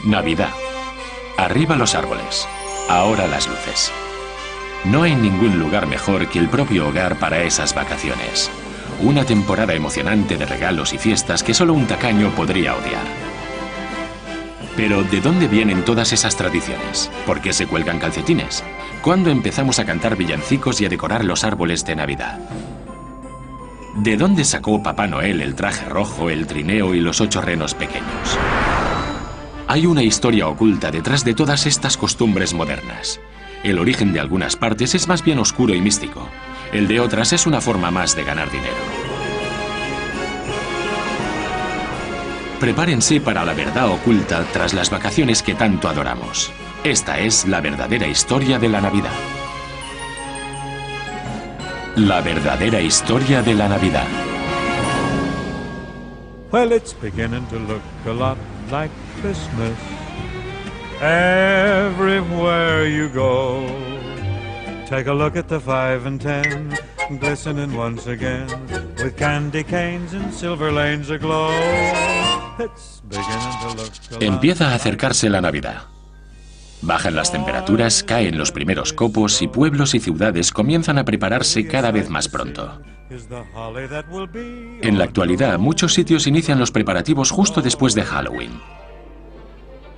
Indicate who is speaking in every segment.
Speaker 1: Navidad. Arriba los árboles. Ahora las luces. No hay ningún lugar mejor que el propio hogar para esas vacaciones. Una temporada emocionante de regalos y fiestas que solo un tacaño podría odiar. Pero ¿de dónde vienen todas esas tradiciones? ¿Por qué se cuelgan calcetines? ¿Cuándo empezamos a cantar villancicos y a decorar los árboles de Navidad? ¿De dónde sacó Papá Noel el traje rojo, el trineo y los 8 renos pequeños? Hay una historia oculta detrás de todas estas costumbres modernas. El origen de algunas partes es más bien oscuro y místico. El de otras es una forma más de ganar dinero. Prepárense para la verdad oculta tras las vacaciones que tanto adoramos. Esta es la verdadera historia de la Navidad. La verdadera historia de la Navidad.
Speaker 2: Well, it's beginning to look a lot like Christmas everywhere you go. Take a look at the 5 and 10, glistening once again, with candy canes and silver lanes aglow. It's beginning to look a lot.
Speaker 1: Empieza a acercarse la Navidad. Bajan las temperaturas, caen los primeros copos y pueblos y ciudades comienzan a prepararse cada vez más pronto. En la actualidad, muchos sitios inician los preparativos justo después de Halloween.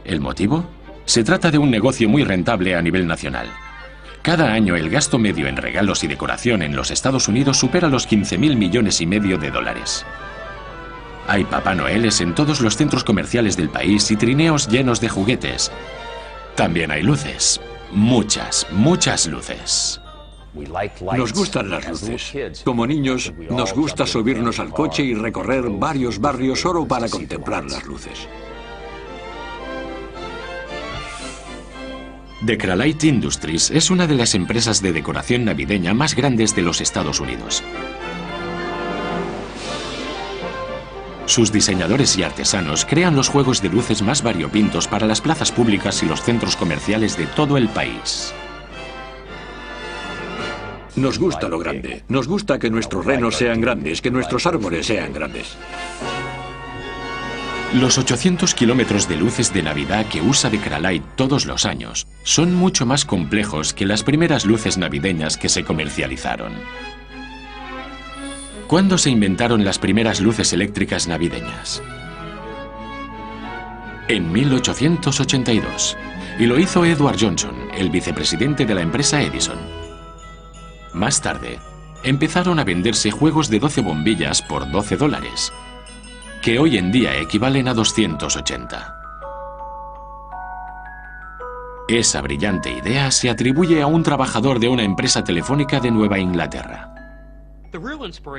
Speaker 1: ¿El motivo? Se trata de un negocio muy rentable a nivel nacional. Cada año el gasto medio en regalos y decoración en los Estados Unidos supera los 15.000 millones y medio de dólares. Hay Papá Noeles en todos los centros comerciales del país y trineos llenos de juguetes. También hay luces. Muchas, muchas luces.
Speaker 3: Nos gustan las luces. Como niños, nos gusta subirnos al coche y recorrer varios barrios solo para contemplar las luces.
Speaker 1: Decralite Industries es una de las empresas de decoración navideña más grandes de los Estados Unidos. Sus diseñadores y artesanos crean los juegos de luces más variopintos para las plazas públicas y los centros comerciales de todo el país.
Speaker 3: Nos gusta lo grande. Nos gusta que nuestros renos sean grandes, que nuestros árboles sean grandes.
Speaker 1: Los 800 kilómetros de luces de Navidad que usa Decralite todos los años son mucho más complejos que las primeras luces navideñas que se comercializaron. ¿Cuándo se inventaron las primeras luces eléctricas navideñas? En 1882. Y lo hizo Edward Johnson, el vicepresidente de la empresa Edison. Más tarde, empezaron a venderse juegos de 12 bombillas por $12, que hoy en día equivalen a 280. Esa brillante idea se atribuye a un trabajador de una empresa telefónica de Nueva Inglaterra.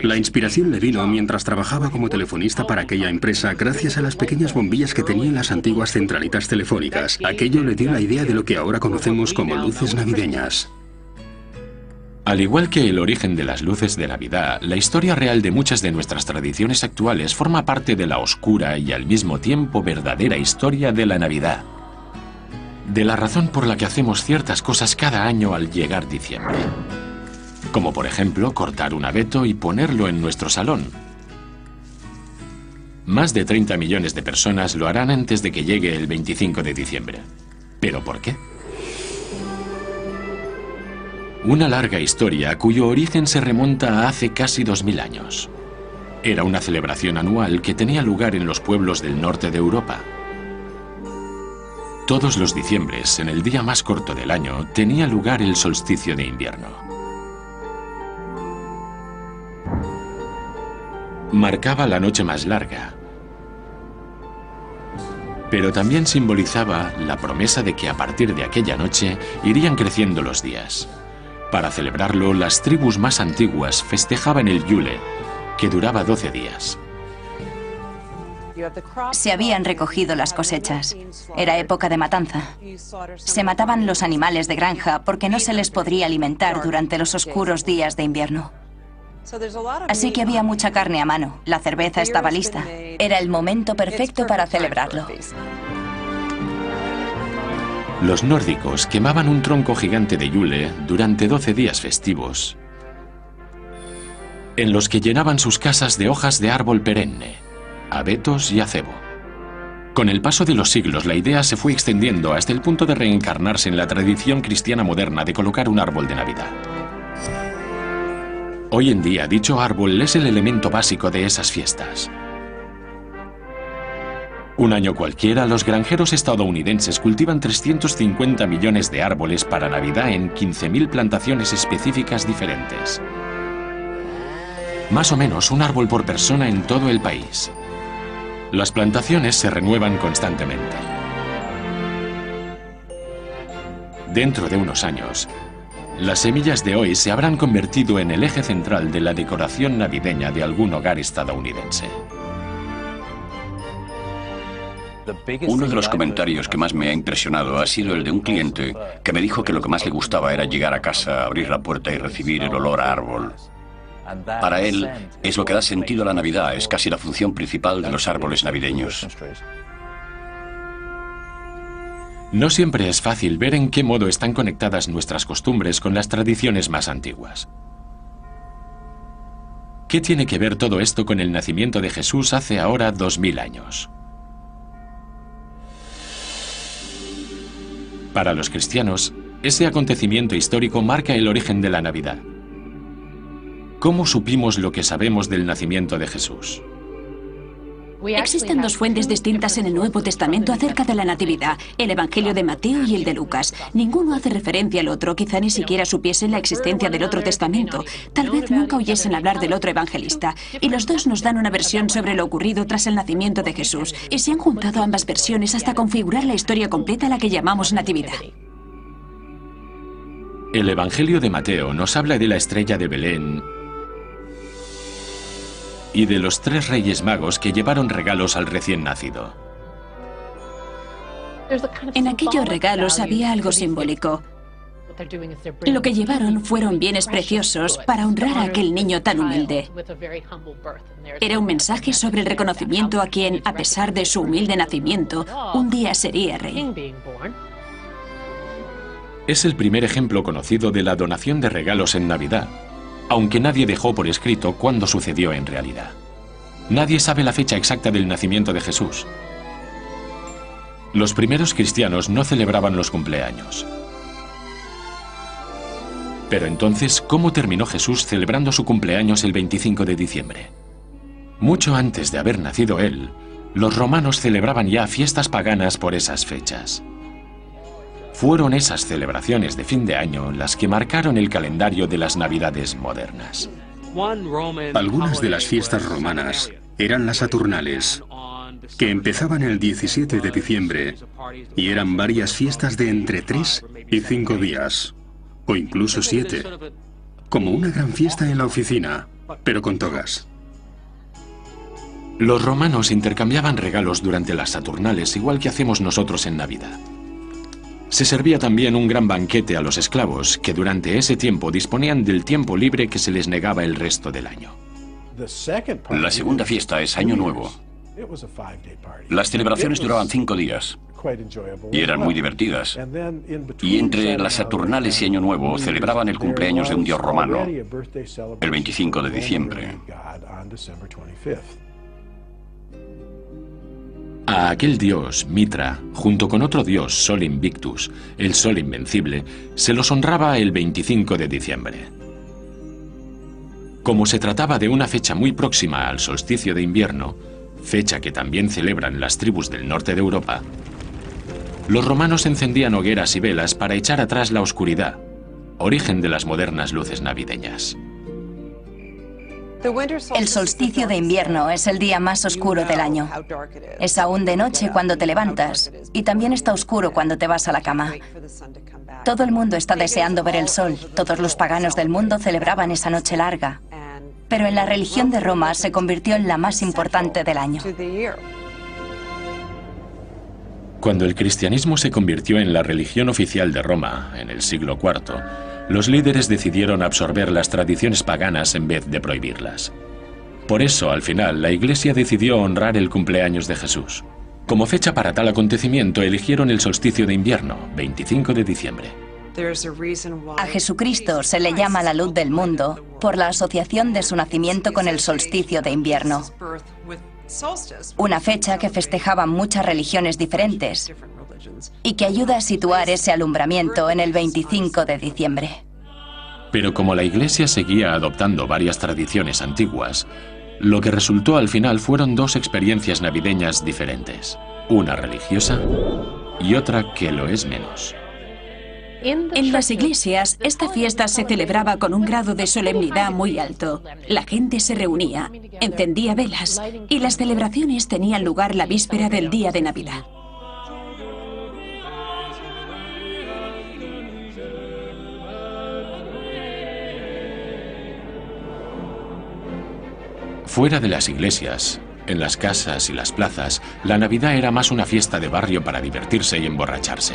Speaker 4: La inspiración le vino mientras trabajaba como telefonista para aquella empresa gracias a las pequeñas bombillas que tenían las antiguas centralitas telefónicas. Aquello le dio la idea de lo que ahora conocemos como luces navideñas.
Speaker 1: Al igual que el origen de las luces de Navidad, la historia real de muchas de nuestras tradiciones actuales forma parte de la oscura y al mismo tiempo verdadera historia de la Navidad. De la razón por la que hacemos ciertas cosas cada año al llegar diciembre. Como por ejemplo cortar un abeto y ponerlo en nuestro salón. Más de 30 millones de personas lo harán antes de que llegue el 25 de diciembre. ¿Pero por qué? Una larga historia cuyo origen se remonta a hace casi 2000 años. Era una celebración anual que tenía lugar en los pueblos del norte de Europa. Todos los diciembres, en el día más corto del año, tenía lugar el solsticio de invierno. Marcaba la noche más larga, pero también simbolizaba la promesa de que a partir de aquella noche irían creciendo los días. Para celebrarlo, las tribus más antiguas festejaban el Yule, que duraba 12 días.
Speaker 5: Se habían recogido las cosechas. Era época de matanza. Se mataban los animales de granja porque no se les podría alimentar durante los oscuros días de invierno. Así que había mucha carne a mano. La cerveza estaba lista. Era el momento perfecto para celebrarlo.
Speaker 1: Los nórdicos quemaban un tronco gigante de Yule durante 12 días festivos, en los que llenaban sus casas de hojas de árbol perenne, abetos y acebo. Con el paso de los siglos, la idea se fue extendiendo hasta el punto de reencarnarse en la tradición cristiana moderna de colocar un árbol de Navidad. Hoy en día, dicho árbol es el elemento básico de esas fiestas. Un año cualquiera, los granjeros estadounidenses cultivan 350 millones de árboles para Navidad en 15.000 plantaciones específicas diferentes. Más o menos un árbol por persona en todo el país. Las plantaciones se renuevan constantemente. Dentro de unos años, las semillas de hoy se habrán convertido en el eje central de la decoración navideña de algún hogar estadounidense.
Speaker 6: Uno de los comentarios que más me ha impresionado ha sido el de un cliente que me dijo que lo que más le gustaba era llegar a casa, abrir la puerta y recibir el olor a árbol. Para él, es lo que da sentido a la Navidad, es casi la función principal de los árboles navideños.
Speaker 1: No siempre es fácil ver en qué modo están conectadas nuestras costumbres con las tradiciones más antiguas. ¿Qué tiene que ver todo esto con el nacimiento de Jesús hace ahora 2000 años? Para los cristianos, ese acontecimiento histórico marca el origen de la Navidad. ¿Cómo supimos lo que sabemos del nacimiento de Jesús?
Speaker 7: Existen dos fuentes distintas en el Nuevo Testamento acerca de la Natividad, el Evangelio de Mateo y el de Lucas. Ninguno hace referencia al otro, quizá ni siquiera supiesen la existencia del otro testamento. Tal vez nunca oyesen hablar del otro evangelista. Y los dos nos dan una versión sobre lo ocurrido tras el nacimiento de Jesús. Y se han juntado ambas versiones hasta configurar la historia completa a la que llamamos Natividad.
Speaker 1: El Evangelio de Mateo nos habla de la estrella de Belén y de los 3 reyes magos que llevaron regalos al recién nacido.
Speaker 7: En aquellos regalos había algo simbólico. Lo que llevaron fueron bienes preciosos para honrar a aquel niño tan humilde. Era un mensaje sobre el reconocimiento a quien, a pesar de su humilde nacimiento, un día sería rey.
Speaker 1: Es el primer ejemplo conocido de la donación de regalos en Navidad, aunque nadie dejó por escrito cuándo sucedió en realidad. Nadie sabe la fecha exacta del nacimiento de Jesús. Los primeros cristianos no celebraban los cumpleaños. Pero entonces, ¿cómo terminó Jesús celebrando su cumpleaños el 25 de diciembre? Mucho antes de haber nacido él, los romanos celebraban ya fiestas paganas por esas fechas. Fueron esas celebraciones de fin de año las que marcaron el calendario de las Navidades modernas.
Speaker 4: Algunas de las fiestas romanas eran las Saturnales, que empezaban el 17 de diciembre y eran varias fiestas de entre 3 y 5 días, o incluso 7, como una gran fiesta en la oficina, pero con togas.
Speaker 1: Los romanos intercambiaban regalos durante las Saturnales, igual que hacemos nosotros en Navidad. Se servía también un gran banquete a los esclavos, que durante ese tiempo disponían del tiempo libre que se les negaba el resto del año.
Speaker 6: La segunda fiesta es Año Nuevo. Las celebraciones duraban 5 días y eran muy divertidas. Y entre las Saturnales y Año Nuevo celebraban el cumpleaños de un dios romano, el 25 de diciembre.
Speaker 1: A aquel dios, Mitra, junto con otro dios, Sol Invictus, el Sol Invencible, se los honraba el 25 de diciembre. Como se trataba de una fecha muy próxima al solsticio de invierno, fecha que también celebran las tribus del norte de Europa, los romanos encendían hogueras y velas para echar atrás la oscuridad, origen de las modernas luces navideñas.
Speaker 5: El solsticio de invierno es el día más oscuro del año. Es aún de noche cuando te levantas y también está oscuro cuando te vas a la cama. Todo el mundo está deseando ver el sol. Todos los paganos del mundo celebraban esa noche larga. Pero en la religión de Roma se convirtió en la más importante del año.
Speaker 1: Cuando el cristianismo se convirtió en la religión oficial de Roma, en el siglo IV, los líderes decidieron absorber las tradiciones paganas en vez de prohibirlas. Por eso, al final, la Iglesia decidió honrar el cumpleaños de Jesús. Como fecha para tal acontecimiento, eligieron el solsticio de invierno, 25 de diciembre.
Speaker 5: A Jesucristo se le llama la luz del mundo por la asociación de su nacimiento con el solsticio de invierno. una fecha que festejaban muchas religiones diferentes y que ayuda a situar ese alumbramiento en el 25 de diciembre.
Speaker 1: Pero como la Iglesia seguía adoptando varias tradiciones antiguas, lo que resultó al final fueron dos experiencias navideñas diferentes, una religiosa y otra que lo es menos.
Speaker 7: En las iglesias, esta fiesta se celebraba con un grado de solemnidad muy alto. La gente se reunía, encendía velas y las celebraciones tenían lugar la víspera del día de Navidad.
Speaker 1: Fuera de las iglesias, en las casas y las plazas, la Navidad era más una fiesta de barrio para divertirse y emborracharse.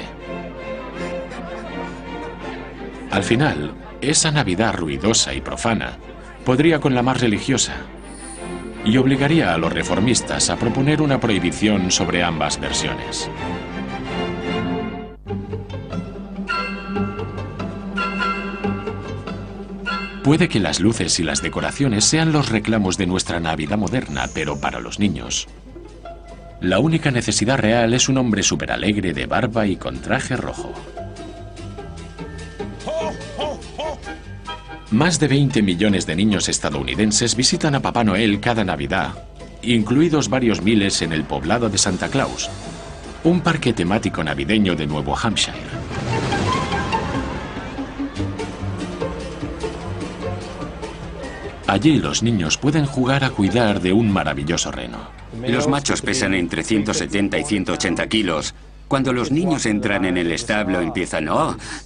Speaker 1: Al final, esa Navidad ruidosa y profana podría con la más religiosa y obligaría a los reformistas a proponer una prohibición sobre ambas versiones. Puede que las luces y las decoraciones sean los reclamos de nuestra Navidad moderna, pero para los niños, la única necesidad real es un hombre superalegre de barba y con traje rojo. Más de 20 millones de niños estadounidenses visitan a Papá Noel cada Navidad, incluidos varios miles en el poblado de Santa Claus, un parque temático navideño de Nuevo Hampshire. Allí los niños pueden jugar a cuidar de un maravilloso reno.
Speaker 8: Los machos pesan entre 170 y 180 kilos. Cuando los niños entran en el establo empiezan,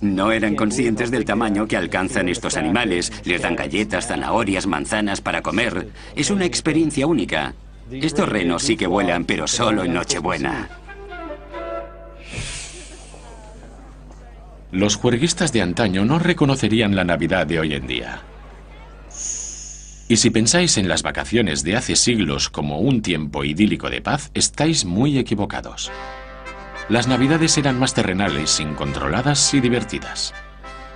Speaker 8: no eran conscientes del tamaño que alcanzan estos animales. Les dan galletas, zanahorias, manzanas para comer. Es una experiencia única. Estos renos sí que vuelan, pero solo en Nochebuena.
Speaker 1: Los juerguistas de antaño no reconocerían la Navidad de hoy en día. Y si pensáis en las vacaciones de hace siglos como un tiempo idílico de paz, estáis muy equivocados. Las Navidades eran más terrenales, incontroladas y divertidas.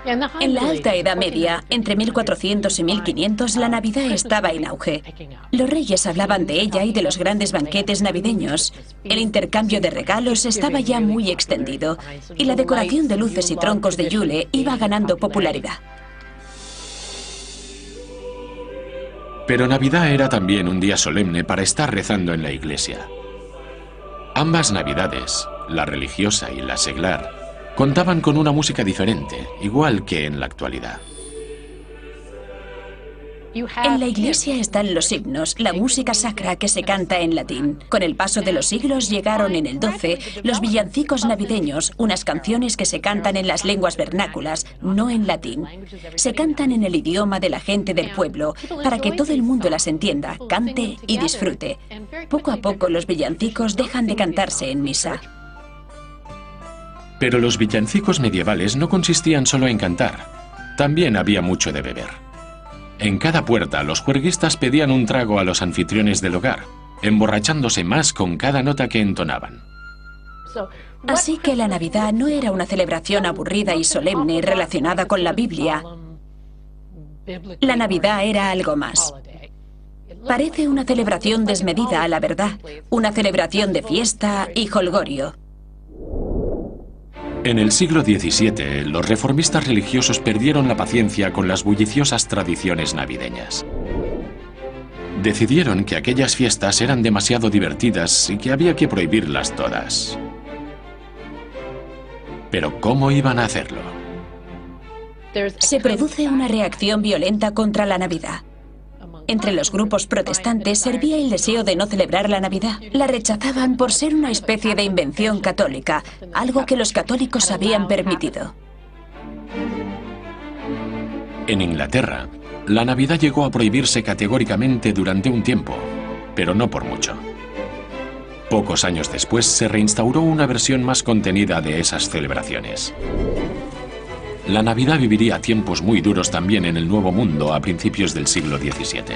Speaker 7: En la Alta Edad Media, entre 1400 y 1500, la Navidad estaba en auge. Los reyes hablaban de ella y de los grandes banquetes navideños. El intercambio de regalos estaba ya muy extendido y la decoración de luces y troncos de Yule iba ganando popularidad.
Speaker 1: Pero Navidad era también un día solemne para estar rezando en la iglesia. Ambas Navidades, la religiosa y la seglar, contaban con una música diferente, igual que en la actualidad.
Speaker 7: En la iglesia están los himnos, la música sacra que se canta en latín. Con el paso de los siglos llegaron en el 12 los villancicos navideños, unas canciones que se cantan en las lenguas vernáculas, no en latín. Se cantan en el idioma de la gente del pueblo, para que todo el mundo las entienda, cante y disfrute. Poco a poco los villancicos dejan de cantarse en misa.
Speaker 1: Pero los villancicos medievales no consistían solo en cantar, también había mucho de beber. En cada puerta, los juerguistas pedían un trago a los anfitriones del hogar, emborrachándose más con cada nota que entonaban.
Speaker 7: Así que la Navidad no era una celebración aburrida y solemne relacionada con la Biblia. La Navidad era algo más. Parece una celebración desmedida a la verdad, una celebración de fiesta y jolgorio.
Speaker 1: En el siglo XVII, los reformistas religiosos perdieron la paciencia con las bulliciosas tradiciones navideñas. Decidieron que aquellas fiestas eran demasiado divertidas y que había que prohibirlas todas. Pero ¿cómo iban a hacerlo?
Speaker 7: Se produce una reacción violenta contra la Navidad. Entre los grupos protestantes servía el deseo de no celebrar la Navidad. La rechazaban por ser una especie de invención católica, algo que los católicos habían permitido.
Speaker 1: En Inglaterra, la Navidad llegó a prohibirse categóricamente durante un tiempo, pero no por mucho. Pocos años después se reinstauró una versión más contenida de esas celebraciones. La Navidad viviría tiempos muy duros también en el Nuevo Mundo a principios del siglo XVII.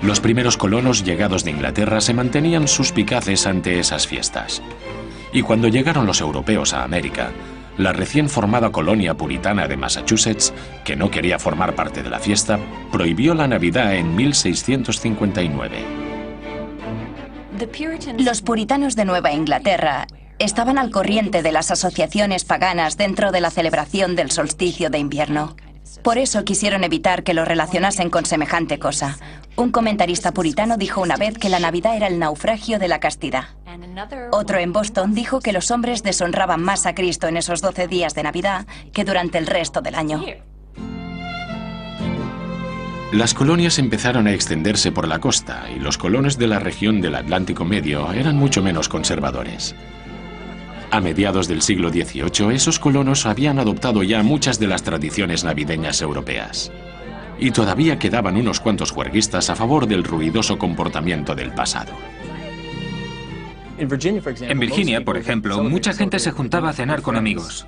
Speaker 1: Los primeros colonos llegados de Inglaterra se mantenían suspicaces ante esas fiestas. Y cuando llegaron los europeos a América, la recién formada colonia puritana de Massachusetts, que no quería formar parte de la fiesta, prohibió la Navidad en 1659.
Speaker 5: Los puritanos de Nueva Inglaterra estaban al corriente de las asociaciones paganas dentro de la celebración del solsticio de invierno. Por eso quisieron evitar que lo relacionasen con semejante cosa. Un comentarista puritano dijo una vez que la Navidad era el naufragio de la castidad. Otro en Boston dijo que los hombres deshonraban más a Cristo en esos 12 días de Navidad que durante el resto del año.
Speaker 1: Las colonias empezaron a extenderse por la costa y los colonos de la región del Atlántico Medio eran mucho menos conservadores. A mediados del siglo XVIII, esos colonos habían adoptado ya muchas de las tradiciones navideñas europeas. Y todavía quedaban unos cuantos juerguistas a favor del ruidoso comportamiento del pasado.
Speaker 9: En Virginia, por ejemplo, mucha gente se juntaba a cenar con amigos.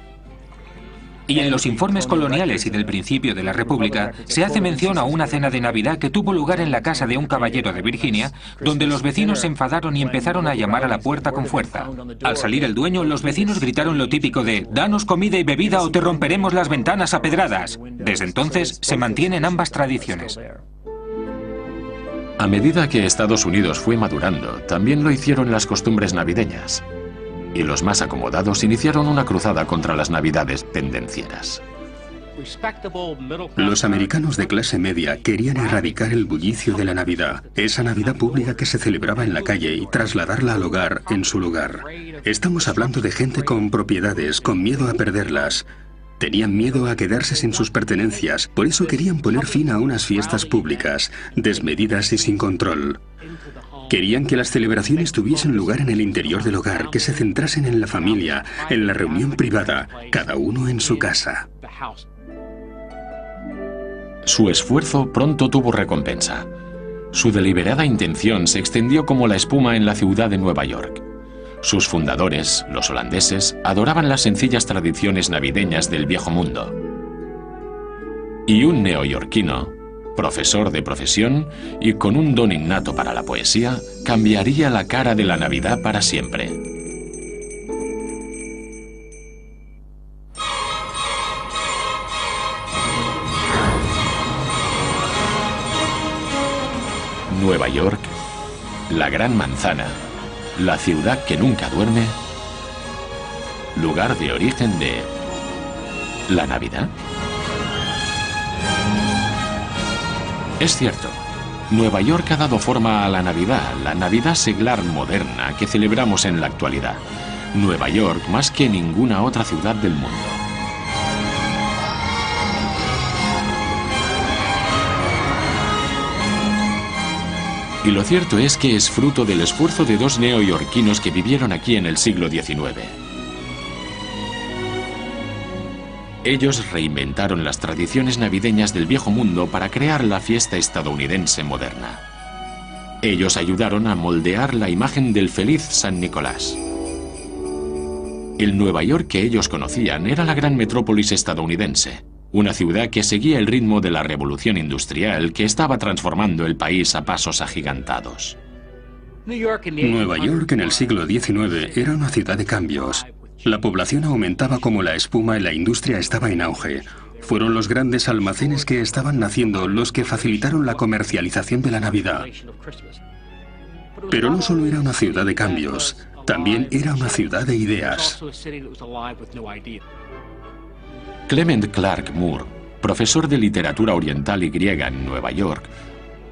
Speaker 9: Y en los informes coloniales y del principio de la República se hace mención a una cena de Navidad que tuvo lugar en la casa de un caballero de Virginia, donde los vecinos se enfadaron y empezaron a llamar a la puerta con fuerza. Al salir el dueño, los vecinos gritaron lo típico de «Danos comida y bebida o te romperemos las ventanas a pedradas». Desde entonces se mantienen ambas tradiciones.
Speaker 1: A medida que Estados Unidos fue madurando, también lo hicieron las costumbres navideñas. Y los más acomodados iniciaron una cruzada contra las navidades pendencieras.
Speaker 4: Los americanos de clase media querían erradicar el bullicio de la Navidad, esa Navidad pública que se celebraba en la calle, y trasladarla al hogar, en su lugar. Estamos hablando de gente con propiedades, con miedo a perderlas. Tenían miedo a quedarse sin sus pertenencias, por eso querían poner fin a unas fiestas públicas, desmedidas y sin control. Querían que las celebraciones tuviesen lugar en el interior del hogar, que se centrasen en la familia, en la reunión privada, cada uno en su casa.
Speaker 1: Su esfuerzo pronto tuvo recompensa. Su deliberada intención se extendió como la espuma en la ciudad de Nueva York. Sus fundadores, los holandeses, adoraban las sencillas tradiciones navideñas del viejo mundo. Y un neoyorquino, profesor de profesión y con un don innato para la poesía, cambiaría la cara de la Navidad para siempre. Nueva York, la Gran Manzana, la ciudad que nunca duerme, lugar de origen de la Navidad. Es cierto, Nueva York ha dado forma a la Navidad seglar moderna que celebramos en la actualidad. Nueva York más que ninguna otra ciudad del mundo. Y lo cierto es que es fruto del esfuerzo de dos neoyorquinos que vivieron aquí en el siglo XIX. Ellos reinventaron las tradiciones navideñas del viejo mundo para crear la fiesta estadounidense moderna. Ellos ayudaron a moldear la imagen del feliz San Nicolás. El Nueva York que ellos conocían era la gran metrópolis estadounidense, una ciudad que seguía el ritmo de la revolución industrial que estaba transformando el país a pasos agigantados.
Speaker 4: Nueva York en el siglo XIX era una ciudad de cambios. La población aumentaba como la espuma y la industria estaba en auge. Fueron los grandes almacenes que estaban naciendo los que facilitaron la comercialización de la Navidad. Pero no solo era una ciudad de cambios, también era una ciudad de ideas.
Speaker 1: Clement Clark Moore, profesor de literatura oriental y griega en Nueva York,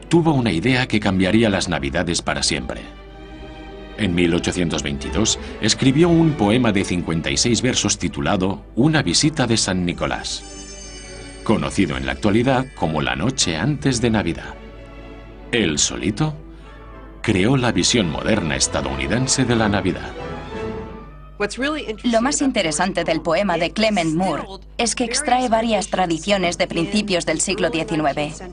Speaker 1: tuvo una idea que cambiaría las Navidades para siempre. En 1822 escribió un poema de 56 versos titulado Una visita de San Nicolás, conocido en la actualidad como La noche antes de Navidad. Él solito creó la visión moderna estadounidense de la Navidad.
Speaker 5: Lo más interesante del poema de Clement Moore es que extrae varias tradiciones de principios del siglo XIX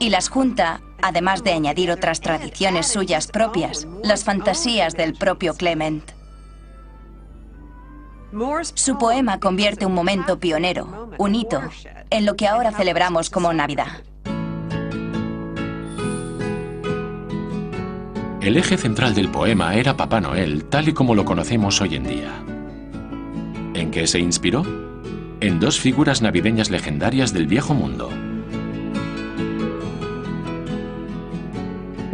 Speaker 5: y las junta, además de añadir otras tradiciones suyas propias, las fantasías del propio Clement. Su poema convierte un momento pionero, un hito, en lo que ahora celebramos como Navidad.
Speaker 1: El eje central del poema era Papá Noel, tal y como lo conocemos hoy en día. ¿En qué se inspiró? En dos figuras navideñas legendarias del viejo mundo.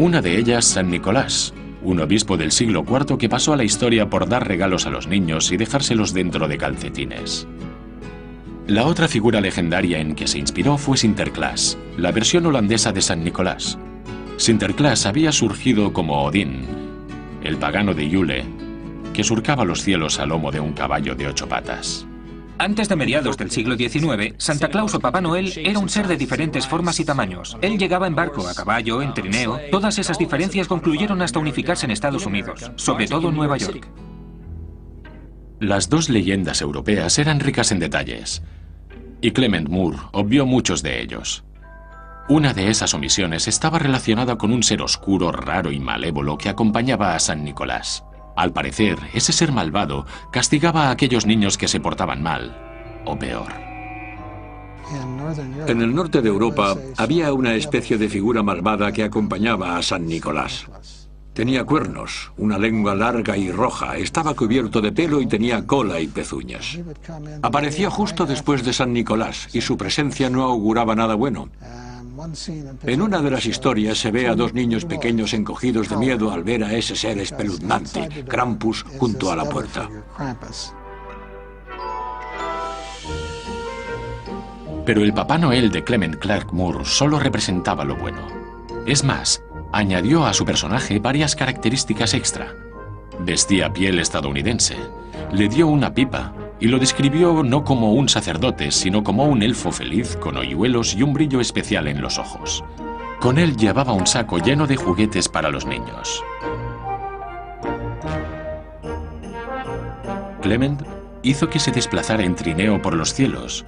Speaker 1: Una de ellas, San Nicolás, un obispo del siglo IV que pasó a la historia por dar regalos a los niños y dejárselos dentro de calcetines. La otra figura legendaria en que se inspiró fue Sinterklaas, la versión holandesa de San Nicolás. Sinterklaas había surgido como Odín, el pagano de Yule, que surcaba los cielos a lomo de un caballo de 8 patas.
Speaker 9: Antes de mediados del siglo XIX, Santa Claus o Papá Noel era un ser de diferentes formas y tamaños. Él llegaba en barco, a caballo, en trineo. Todas esas diferencias concluyeron hasta unificarse en Estados Unidos, sobre todo en Nueva York.
Speaker 1: Las dos leyendas europeas eran ricas en detalles, y Clement Moore obvió muchos de ellos. Una de esas omisiones estaba relacionada con un ser oscuro, raro y malévolo que acompañaba a San Nicolás. Al parecer, ese ser malvado castigaba a aquellos niños que se portaban mal, o peor.
Speaker 3: En el norte de Europa había una especie de figura malvada que acompañaba a San Nicolás. Tenía cuernos, una lengua larga y roja, estaba cubierto de pelo y tenía cola y pezuñas. Aparecía justo después de San Nicolás y su presencia no auguraba nada bueno. En una de las historias se ve a dos niños pequeños encogidos de miedo al ver a ese ser espeluznante, Krampus, junto a la puerta.
Speaker 1: Pero el Papá Noel de Clement Clarke Moore solo representaba lo bueno. Es más, añadió a su personaje varias características extra. Vestía piel estadounidense, le dio una pipa y lo describió no como un sacerdote, sino como un elfo feliz con hoyuelos y un brillo especial en los ojos. Con él llevaba un saco lleno de juguetes para los niños. Clement hizo que se desplazara en trineo por los cielos,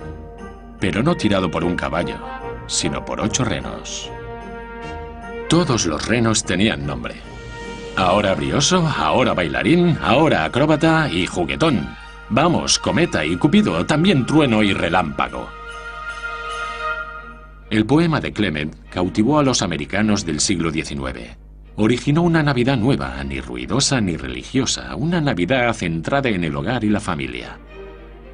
Speaker 1: pero no tirado por un caballo, sino por 8 renos. Todos los renos tenían nombre. Ahora brioso, ahora bailarín, ahora acróbata y juguetón. Vamos, cometa y cupido, también trueno y relámpago. El poema de Clement cautivó a los americanos del siglo XIX. Originó una Navidad nueva, ni ruidosa ni religiosa, una Navidad centrada en el hogar y la familia.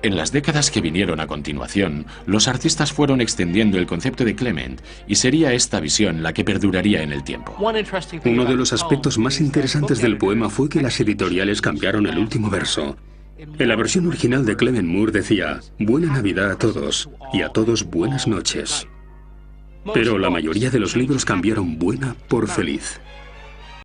Speaker 1: En las décadas que vinieron a continuación, los artistas fueron extendiendo el concepto de Clement y sería esta visión la que perduraría en el tiempo.
Speaker 4: Uno de los aspectos más interesantes del poema fue que las editoriales cambiaron el último verso. En la versión original de Clement Moore decía: Buena Navidad a todos, y a todos buenas noches. Pero la mayoría de los libros cambiaron buena por feliz.